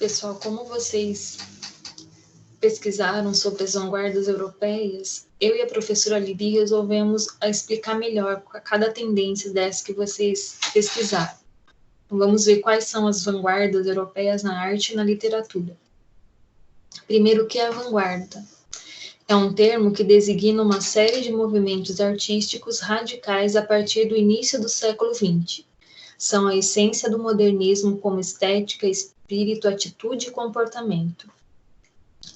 Pessoal, como vocês pesquisaram sobre as vanguardas europeias, eu e a professora Libi resolvemos explicar melhor cada tendência dessa que vocês pesquisaram. Então, vamos ver quais são as vanguardas europeias na arte e na literatura. Primeiro, o que é a vanguarda? É um termo que designa uma série de movimentos artísticos radicais a partir do início do século XX. São a essência do modernismo como estética, espírito, atitude e comportamento.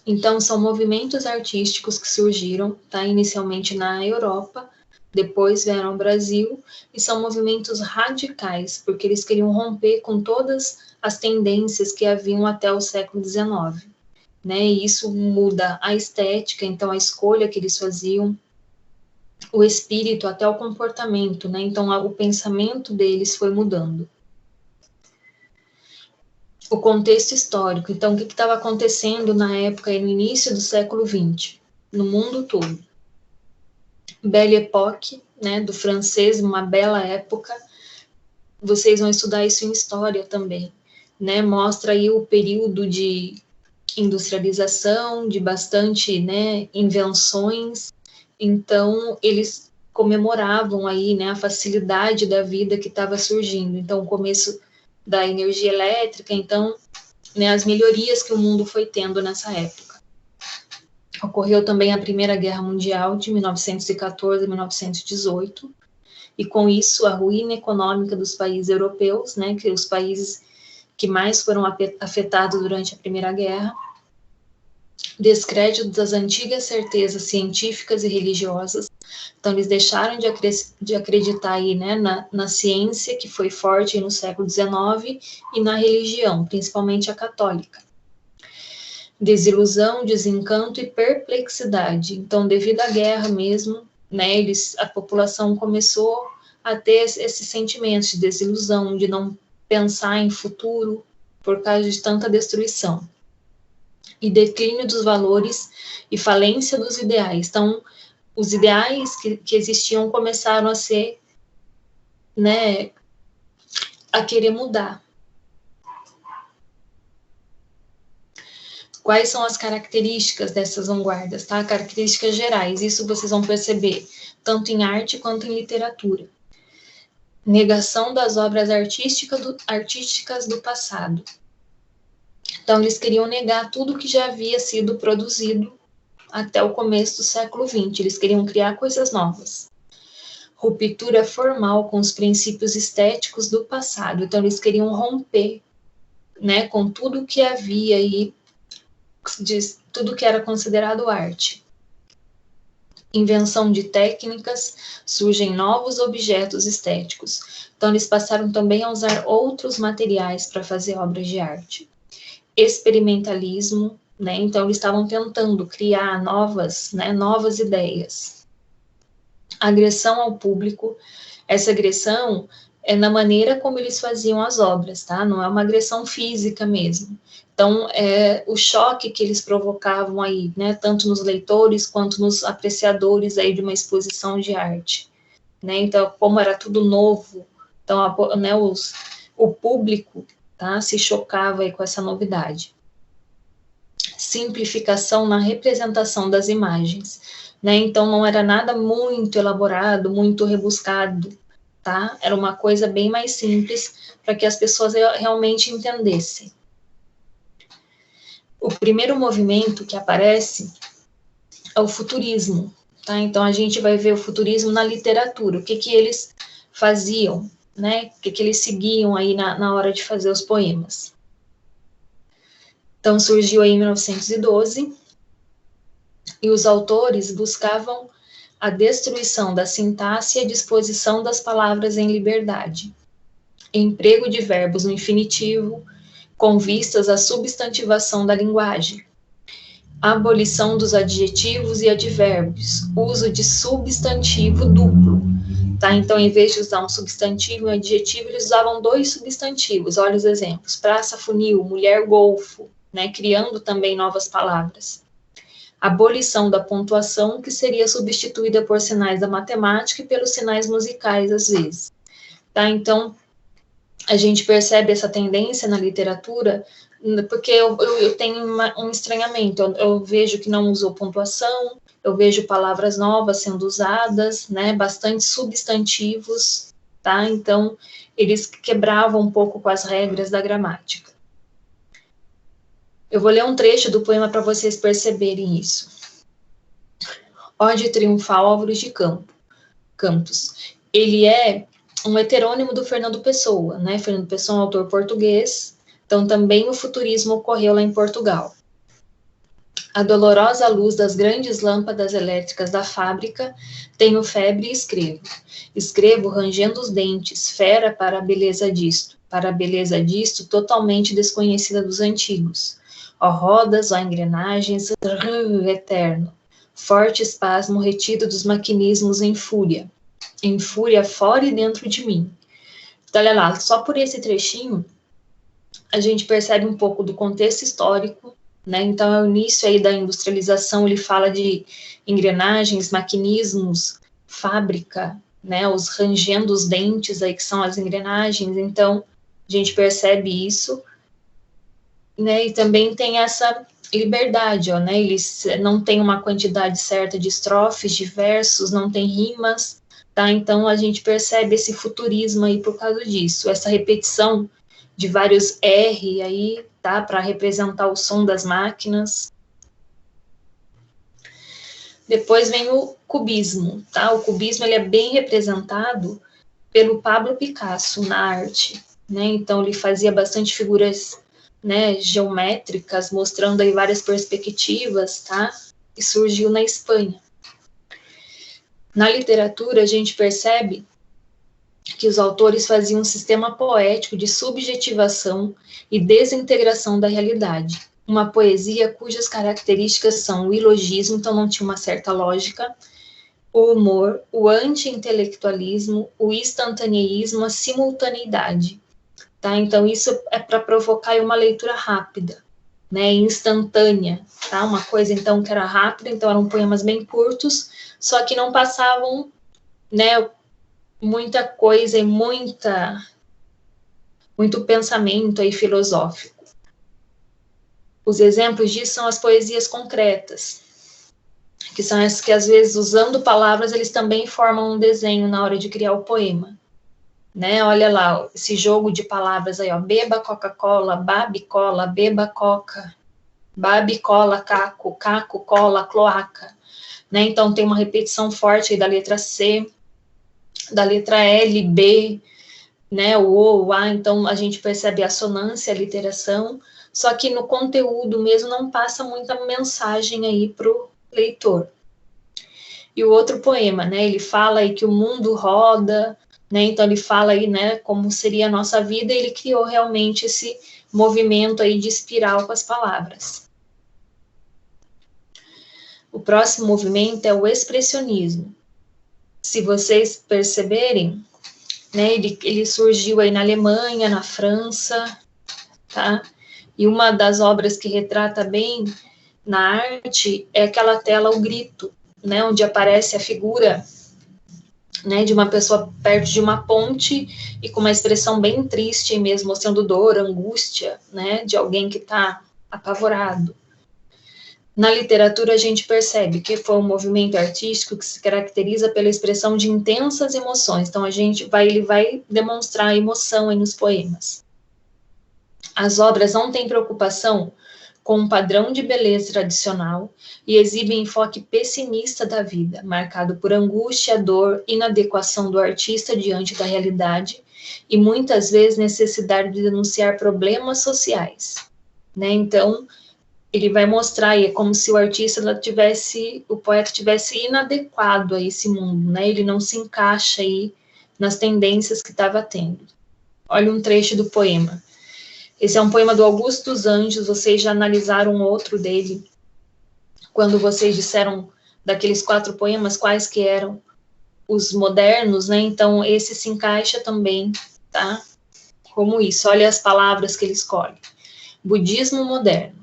Então, são movimentos artísticos que surgiram, inicialmente na Europa, depois vieram ao Brasil, e são movimentos radicais, porque eles queriam romper com todas as tendências que haviam até o século XIX. E isso muda a estética, então a escolha que eles faziam, o espírito, até o comportamento, Então o pensamento deles foi mudando. O contexto histórico, então o que estava acontecendo na época, no início do século XX, no mundo todo. Belle Époque, do francês, uma bela época, vocês vão estudar isso em história também, mostra aí o período de industrialização, de bastante, invenções, então eles comemoravam aí, a facilidade da vida que estava surgindo, então o começo da energia elétrica, então, as melhorias que o mundo foi tendo nessa época. Ocorreu também a Primeira Guerra Mundial, de 1914 a 1918, e com isso a ruína econômica dos países europeus, que os países que mais foram afetados durante a Primeira Guerra, descrédito das antigas certezas científicas e religiosas. Então, eles deixaram de acreditar aí, na ciência, que foi forte no século XIX, e na religião, principalmente a católica. Desilusão, desencanto e perplexidade. Então, devido à guerra mesmo, a população começou a ter esses sentimentos de desilusão, de não pensar em futuro, por causa de tanta destruição. E declínio dos valores e falência dos ideais. Então, os ideais que existiam começaram a ser, a querer mudar. Quais são as características dessas vanguardas, Características gerais, isso vocês vão perceber, tanto em arte quanto em literatura. Negação das obras artísticas do passado. Então, eles queriam negar tudo que já havia sido produzido até o começo do século XX. Eles queriam criar coisas novas. Ruptura formal com os princípios estéticos do passado. Então, eles queriam romper, com tudo que havia aí, tudo que era considerado arte. Invenção de técnicas, surgem novos objetos estéticos. Então, eles passaram também a usar outros materiais para fazer obras de arte. Experimentalismo, então eles estavam tentando criar novas ideias. Agressão ao público, essa agressão é na maneira como eles faziam as obras, não é uma agressão física mesmo. Então, o choque que eles provocavam aí, tanto nos leitores quanto nos apreciadores aí de uma exposição de arte. Então, como era tudo novo, então, o público se chocava aí com essa novidade. Simplificação na representação das imagens, Então, não era nada muito elaborado, muito rebuscado, Era uma coisa bem mais simples para que as pessoas realmente entendessem. O primeiro movimento que aparece é o futurismo, Então, a gente vai ver o futurismo na literatura, o que eles faziam, o que eles seguiam aí na hora de fazer os poemas. Então, surgiu aí em 1912, e os autores buscavam a destruição da sintaxe e a disposição das palavras em liberdade, emprego de verbos no infinitivo, com vistas à substantivação da linguagem, abolição dos adjetivos e advérbios, uso de substantivo duplo, Então, em vez de usar um substantivo e um adjetivo, eles usavam 2 substantivos. Olha os exemplos: praça, funil, mulher, golfo, criando também novas palavras. Abolição da pontuação, que seria substituída por sinais da matemática e pelos sinais musicais, às vezes. Então, a gente percebe essa tendência na literatura porque eu tenho um estranhamento, eu vejo que não usou pontuação, eu vejo palavras novas sendo usadas, né, bastante substantivos, tá? Então, eles quebravam um pouco com as regras da gramática. Eu vou ler um trecho do poema para vocês perceberem isso. Ode Triunfal Álvares de Campos. Ele é um heterônimo do Fernando Pessoa, né? Fernando Pessoa é um autor português, então também o futurismo ocorreu lá em Portugal. A dolorosa luz das grandes lâmpadas elétricas da fábrica, tenho febre e escrevo. Escrevo rangendo os dentes, fera para a beleza disto totalmente desconhecida dos antigos. Ó rodas, ó engrenagens, eterno. Forte espasmo retido dos maquinismos em fúria fora e dentro de mim. Então, olha lá, só por esse trechinho, a gente percebe um pouco do contexto histórico, né? Então, é o início aí da industrialização, ele fala de engrenagens, maquinismos, fábrica, né? Os rangendo os dentes aí, que são as engrenagens, então, a gente percebe isso, né? E também tem essa liberdade, ó, né? Eles não tem uma quantidade certa de estrofes, de versos, não tem rimas, tá? Então, a gente percebe esse futurismo aí por causa disso, essa repetição de vários R aí, tá? Para representar o som das máquinas. Depois vem o cubismo, tá? O cubismo, ele é bem representado pelo Pablo Picasso na arte, né? Então, ele fazia bastante figuras, né, geométricas, mostrando aí várias perspectivas, tá? E surgiu na Espanha. Na literatura, a gente percebe que os autores faziam um sistema poético de subjetivação e desintegração da realidade. Uma poesia cujas características são o ilogismo, então não tinha uma certa lógica, o humor, o anti-intelectualismo, o instantaneísmo, a simultaneidade. Tá? Então, isso é para provocar uma leitura rápida, né, instantânea, tá? Uma coisa, então, que era rápida, então eram poemas bem curtos, só que não passavam, né, muita coisa e muito pensamento aí filosófico. Os exemplos disso são as poesias concretas, que são essas que, às vezes, usando palavras, eles também formam um desenho na hora de criar o poema. Né? Olha lá, esse jogo de palavras aí, ó, beba Coca-Cola, babe cola, beba coca, babe cola, caco, caco, cola, cloaca, né? Então tem uma repetição forte aí da letra C, da letra L, B, né? O A, então a gente percebe a assonância, a literação, só que no conteúdo mesmo não passa muita mensagem aí pro leitor. E o outro poema, né? Ele fala aí que o mundo roda, né? Então ele fala aí, né, como seria a nossa vida, e ele criou realmente esse movimento aí de espiral com as palavras. O próximo movimento é o expressionismo. Se vocês perceberem, né, ele surgiu aí na Alemanha, na França, tá? E uma das obras que retrata bem na arte é aquela tela O Grito, né, onde aparece a figura, né, de uma pessoa perto de uma ponte e com uma expressão bem triste mesmo, mostrando dor, angústia, né, de alguém que está apavorado. Na literatura, a gente percebe que foi um movimento artístico que se caracteriza pela expressão de intensas emoções. Então, ele vai demonstrar emoção aí nos poemas. As obras não têm preocupação com um padrão de beleza tradicional e exibem enfoque pessimista da vida, marcado por angústia, dor, inadequação do artista diante da realidade e muitas vezes necessidade de denunciar problemas sociais, né? Então, ele vai mostrar aí, é como se o artista o poeta tivesse inadequado a esse mundo, né? Ele não se encaixa aí nas tendências que estava tendo. Olha um trecho do poema. Esse é um poema do Augusto dos Anjos, vocês já analisaram outro dele, quando vocês disseram daqueles 4 poemas, quais que eram os modernos, né? Então, esse se encaixa também, tá? Como isso, olha as palavras que ele escolhe. Budismo moderno.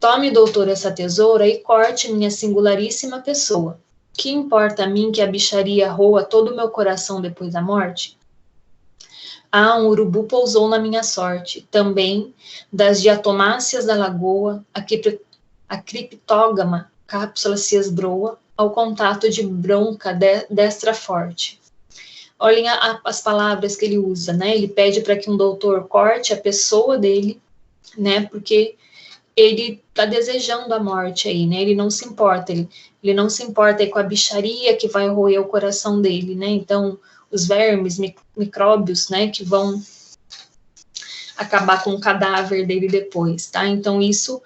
Tome, doutor, essa tesoura e corte minha singularíssima pessoa. Que importa a mim que a bicharia roa todo o meu coração depois da morte? Ah, um urubu pousou na minha sorte, também das diatomáceas da lagoa, a criptógama cápsula se esbroa ao contato de bronca destra forte. Olhem as palavras que ele usa, né? Ele pede para que um doutor corte a pessoa dele, né? Porque ele está desejando a morte aí, né? Ele não se importa, ele não se importa aí com a bicharia que vai roer o coração dele, né? Então, os vermes, micróbios, né? Que vão acabar com o cadáver dele depois, tá? Então, isso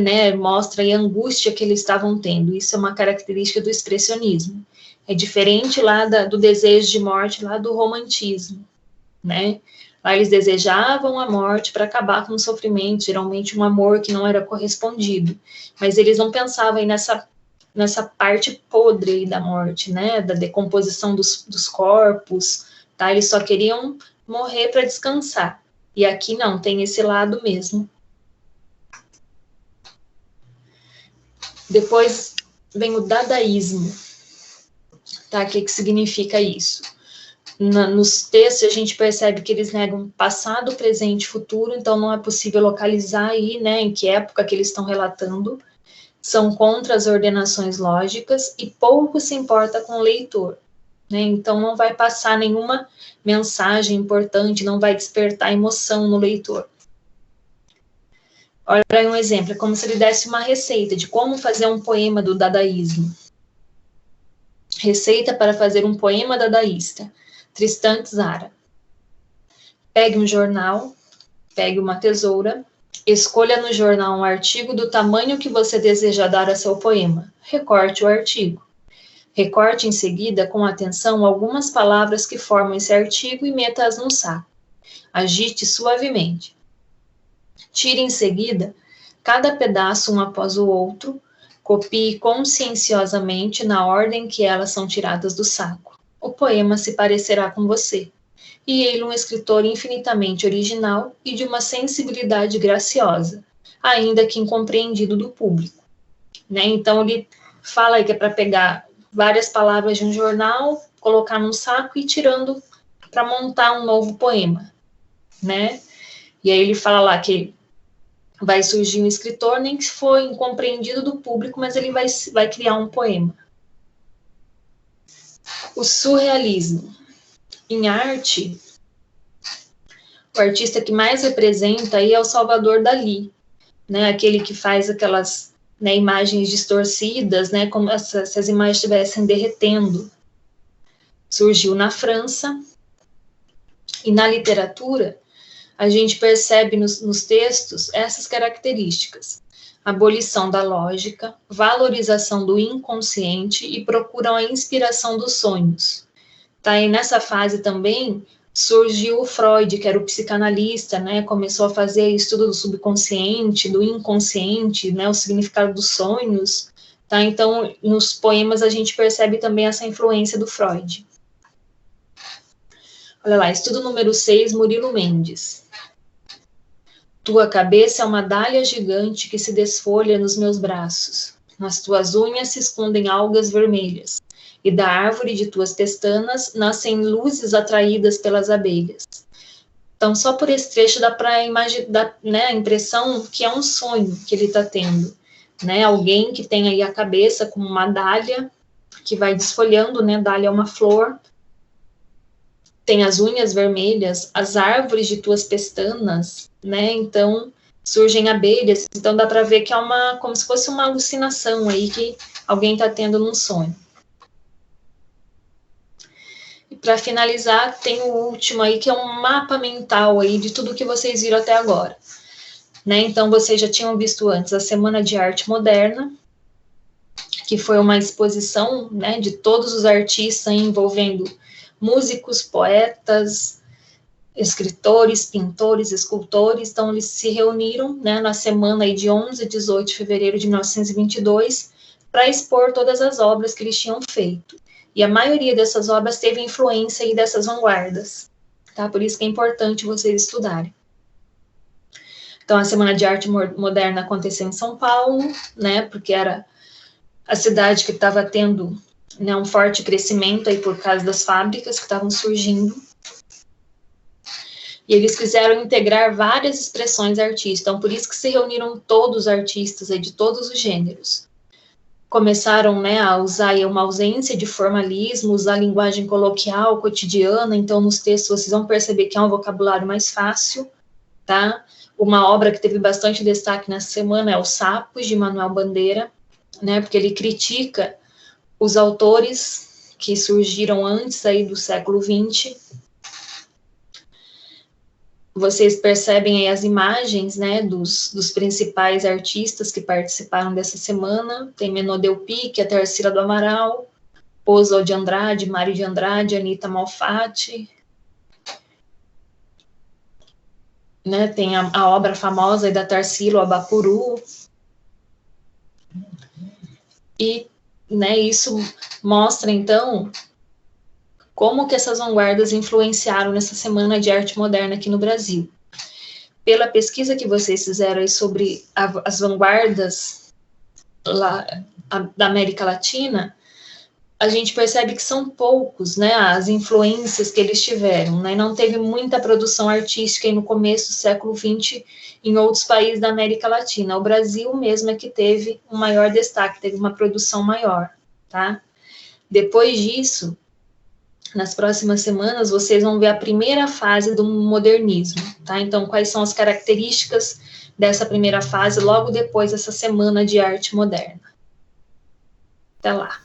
né? Mostra aí a angústia que eles estavam tendo. Isso é uma característica do expressionismo. É diferente lá do desejo de morte, lá do romantismo, né? Lá eles desejavam a morte para acabar com o sofrimento, geralmente um amor que não era correspondido. Mas eles não pensavam aí nessa parte podre aí da morte, né? Da decomposição dos corpos, tá? Eles só queriam morrer para descansar. E aqui não, tem esse lado mesmo. Depois vem o dadaísmo, tá? O que significa isso? Nos textos a gente percebe que eles negam passado, presente e futuro, então não é possível localizar aí, né, em que época que eles estão relatando. São contra as ordenações lógicas e pouco se importa com o leitor, né? Então não vai passar nenhuma mensagem importante, não vai despertar emoção no leitor. Olha aí um exemplo, é como se ele desse uma receita de como fazer um poema do dadaísmo. Receita para fazer um poema dadaísta. Tristan Tzara. Pegue um jornal, pegue uma tesoura, escolha no jornal um artigo do tamanho que você deseja dar a seu poema. Recorte o artigo. Recorte em seguida, com atenção, algumas palavras que formam esse artigo e meta-as num saco. Agite suavemente. Tire em seguida cada pedaço um após o outro, copie conscienciosamente na ordem que elas são tiradas do saco. O poema se parecerá com você, e ele um escritor infinitamente original e de uma sensibilidade graciosa, ainda que incompreendido do público. Né? Então ele fala aí que é para pegar várias palavras de um jornal, colocar num saco e ir tirando para montar um novo poema, né? E aí ele fala lá que vai surgir um escritor, nem que for incompreendido do público, mas ele vai criar um poema. O surrealismo. Em arte, o artista que mais representa aí é o Salvador Dalí, né? Aquele que faz aquelas, né, imagens distorcidas, né? Como se as imagens estivessem derretendo. Surgiu na França, e na literatura a gente percebe nos textos essas características: abolição da lógica, valorização do inconsciente e procuram a inspiração dos sonhos. Tá? E nessa fase também surgiu o Freud, que era o psicanalista, né? Começou a fazer estudo do subconsciente, do inconsciente, né? O significado dos sonhos. Tá? Então, nos poemas a gente percebe também essa influência do Freud. Olha lá, estudo número 6, Murilo Mendes. Tua cabeça é uma dália gigante que se desfolha nos meus braços. Nas tuas unhas se escondem algas vermelhas, e da árvore de tuas pestanas nascem luzes atraídas pelas abelhas. Então, só por esse trecho dá para imaginar, né, a impressão que é um sonho que ele está tendo. Né? Alguém que tem aí a cabeça como uma dália, que vai desfolhando, né? Dália é uma flor. Tem as unhas vermelhas, as árvores de tuas pestanas, né? Então surgem abelhas. Então dá para ver que é como se fosse uma alucinação aí que alguém está tendo num sonho. E para finalizar, tem o último aí que é um mapa mental aí de tudo que vocês viram até agora, né? Então vocês já tinham visto antes a Semana de Arte Moderna, que foi uma exposição, né, de todos os artistas envolvendo músicos, poetas, escritores, pintores, escultores. Então eles se reuniram, né, na semana aí de 11 a 18 de fevereiro de 1922 para expor todas as obras que eles tinham feito. E a maioria dessas obras teve influência aí dessas vanguardas, tá? Por isso que é importante vocês estudarem. Então a Semana de Arte Moderna aconteceu em São Paulo, né, porque era a cidade que estava tendo, né, um forte crescimento aí por causa das fábricas que estavam surgindo. E eles quiseram integrar várias expressões artísticas, então por isso que se reuniram todos os artistas aí, de todos os gêneros. Começaram, né, a usar aí uma ausência de formalismo, usar a linguagem coloquial, cotidiana, então nos textos vocês vão perceber que é um vocabulário mais fácil, tá? Uma obra que teve bastante destaque nessa semana é Os Sapos, de Manuel Bandeira, né, porque ele critica os autores que surgiram antes aí do século XX. Vocês percebem aí as imagens, né, dos principais artistas que participaram dessa semana. Tem Menodeu Pique, a Tarsila do Amaral, Oswald de Andrade, Mário de Andrade, Anita Malfatti. Né, tem a obra famosa aí da Tarsila, o Abapuru. E, né, isso mostra, então, como que essas vanguardas influenciaram nessa semana de arte moderna aqui no Brasil. Pela pesquisa que vocês fizeram aí sobre as vanguardas lá, da América Latina, a gente percebe que são poucos, né, as influências que eles tiveram, né, não teve muita produção artística aí no começo do século XX em outros países da América Latina. O Brasil mesmo é que teve um maior destaque, teve uma produção maior, tá? Depois disso, nas próximas semanas, vocês vão ver a primeira fase do modernismo, tá? Então, quais são as características dessa primeira fase logo depois dessa semana de arte moderna? Até lá.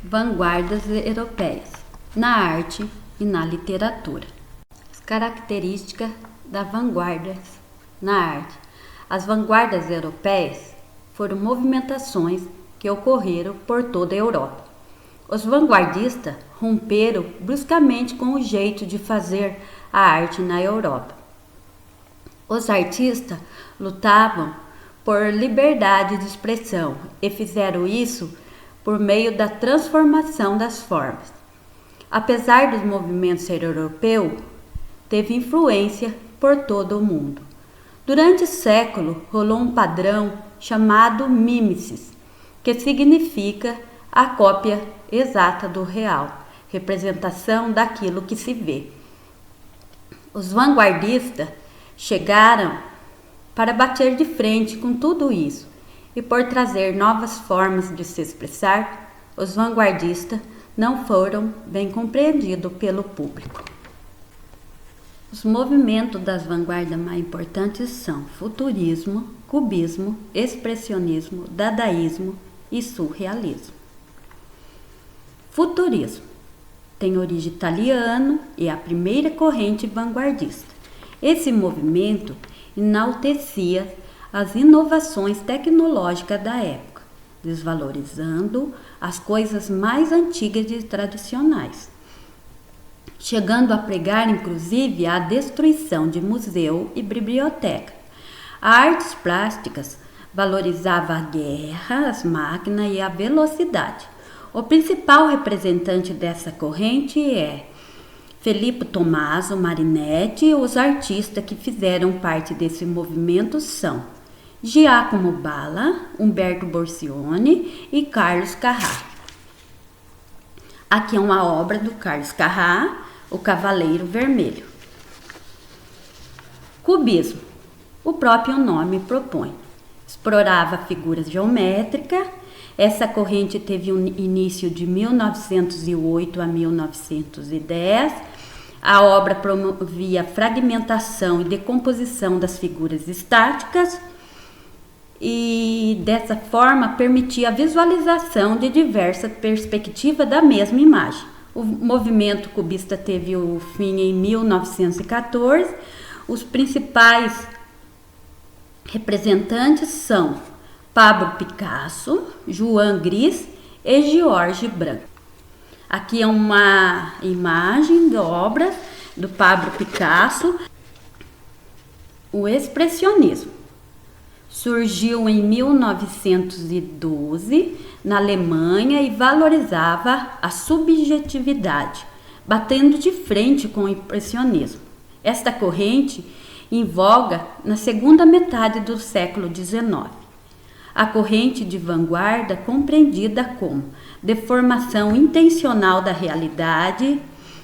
Vanguardas europeias na arte e na literatura. As características das vanguardas na arte. As vanguardas europeias foram movimentações que ocorreram por toda a Europa. Os vanguardistas romperam bruscamente com o jeito de fazer a arte na Europa. Os artistas lutavam por liberdade de expressão e fizeram isso por meio da transformação das formas. Apesar dos movimentos ser europeu, teve influência por todo o mundo. Durante o século, rolou um padrão chamado mimesis, que significa a cópia exata do real, representação daquilo que se vê. Os vanguardistas chegaram para bater de frente com tudo isso e por trazer novas formas de se expressar, os vanguardistas não foram bem compreendidos pelo público. Os movimentos das vanguardas mais importantes são futurismo, cubismo, expressionismo, dadaísmo e surrealismo. Futurismo tem origem italiana e é a primeira corrente vanguardista. Esse movimento enaltecia as inovações tecnológicas da época, desvalorizando as coisas mais antigas e tradicionais, chegando a pregar inclusive a destruição de museu e biblioteca. As artes plásticas valorizava a guerra, as máquinas e a velocidade. O principal representante dessa corrente é Filippo Tommaso Marinetti, e os artistas que fizeram parte desse movimento são Giacomo Balla, Umberto Borsione e Carlos Carrà. Aqui é uma obra do Carlos Carrà, O Cavaleiro Vermelho. Cubismo, o próprio nome propõe. Explorava figuras geométricas. Essa corrente teve um início de 1908 a 1910. A obra promovia fragmentação e decomposição das figuras estáticas e, dessa forma, permitia a visualização de diversas perspectivas da mesma imagem. O movimento cubista teve o fim em 1914. Os principais representantes são Pablo Picasso, Joan Gris e George Branco. Aqui é uma imagem da obra do Pablo Picasso. O expressionismo surgiu em 1912 na Alemanha e valorizava a subjetividade, batendo de frente com o impressionismo. Esta corrente em voga na segunda metade do século XIX. A corrente de vanguarda compreendida como deformação intencional da realidade,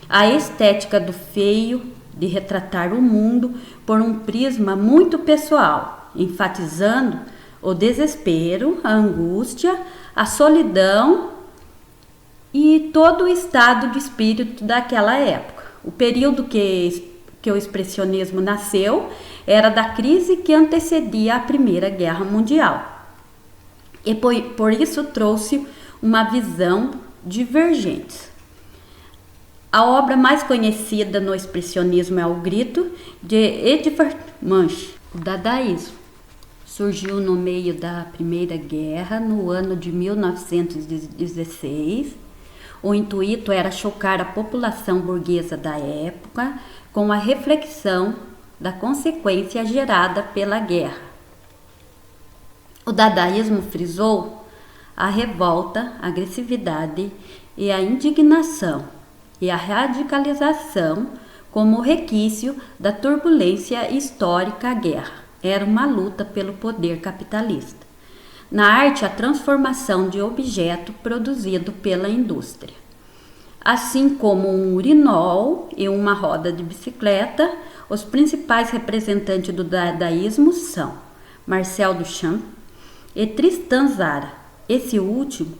a estética do feio, de retratar o mundo por um prisma muito pessoal, enfatizando o desespero, a angústia, a solidão e todo o estado de espírito daquela época. O período que o expressionismo nasceu era da crise que antecedia a Primeira Guerra Mundial. E por isso trouxe uma visão divergente. A obra mais conhecida no expressionismo é O Grito, de Edvard Munch. O dadaísmo surgiu no meio da Primeira Guerra, no ano de 1916. O intuito era chocar a população burguesa da época com a reflexão da consequência gerada pela guerra. O dadaísmo frisou a revolta, a agressividade e a indignação e a radicalização como requisito da turbulência histórica à guerra. Era uma luta pelo poder capitalista. Na arte, a transformação de objeto produzido pela indústria. Assim como um urinol e uma roda de bicicleta, os principais representantes do dadaísmo são Marcel Duchamp e Tristan Tzara, esse último,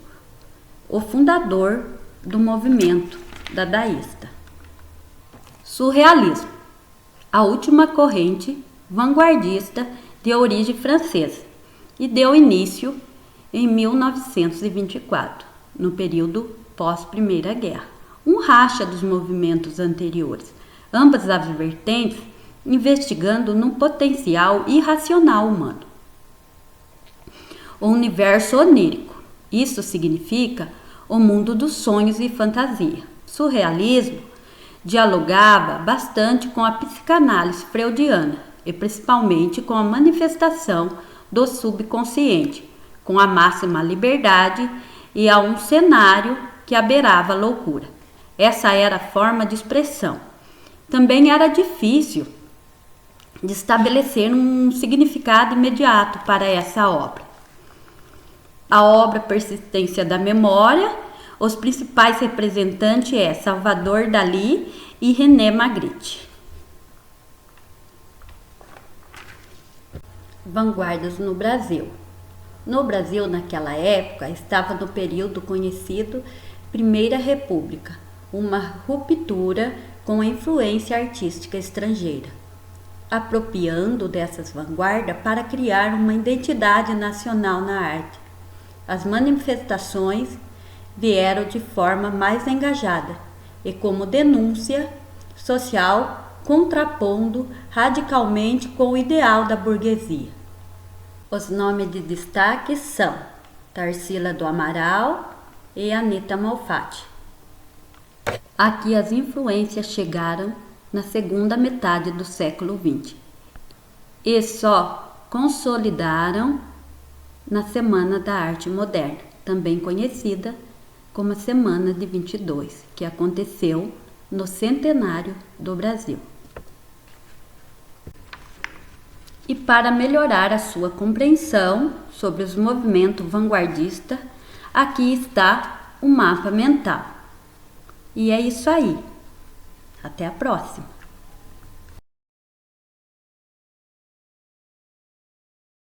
o fundador do movimento dadaísta. Surrealismo, a última corrente vanguardista de origem francesa, e deu início em 1924, no período pós-Primeira Guerra, um racha dos movimentos anteriores, ambas as vertentes investigando num potencial irracional humano. O universo onírico, isso significa o mundo dos sonhos e fantasia. Surrealismo dialogava bastante com a psicanálise freudiana e principalmente com a manifestação do subconsciente, com a máxima liberdade e a um cenário que abeirava a loucura. Essa era a forma de expressão. Também era difícil de estabelecer um significado imediato para essa obra. A obra Persistência da Memória, os principais representantes é Salvador Dalí e René Magritte. Vanguardas no Brasil. No Brasil, naquela época, estava no período conhecido Primeira República, uma ruptura com a influência artística estrangeira, apropriando dessas vanguardas para criar uma identidade nacional na arte. As manifestações vieram de forma mais engajada e como denúncia social, contrapondo radicalmente com o ideal da burguesia. Os nomes de destaque são Tarsila do Amaral e Anita Malfatti. Aqui as influências chegaram na segunda metade do século XX e só consolidaram na Semana da Arte Moderna, também conhecida como a Semana de 22, que aconteceu no centenário do Brasil. E para melhorar a sua compreensão sobre os movimentos vanguardistas, aqui está o mapa mental. E é isso aí. Até a próxima!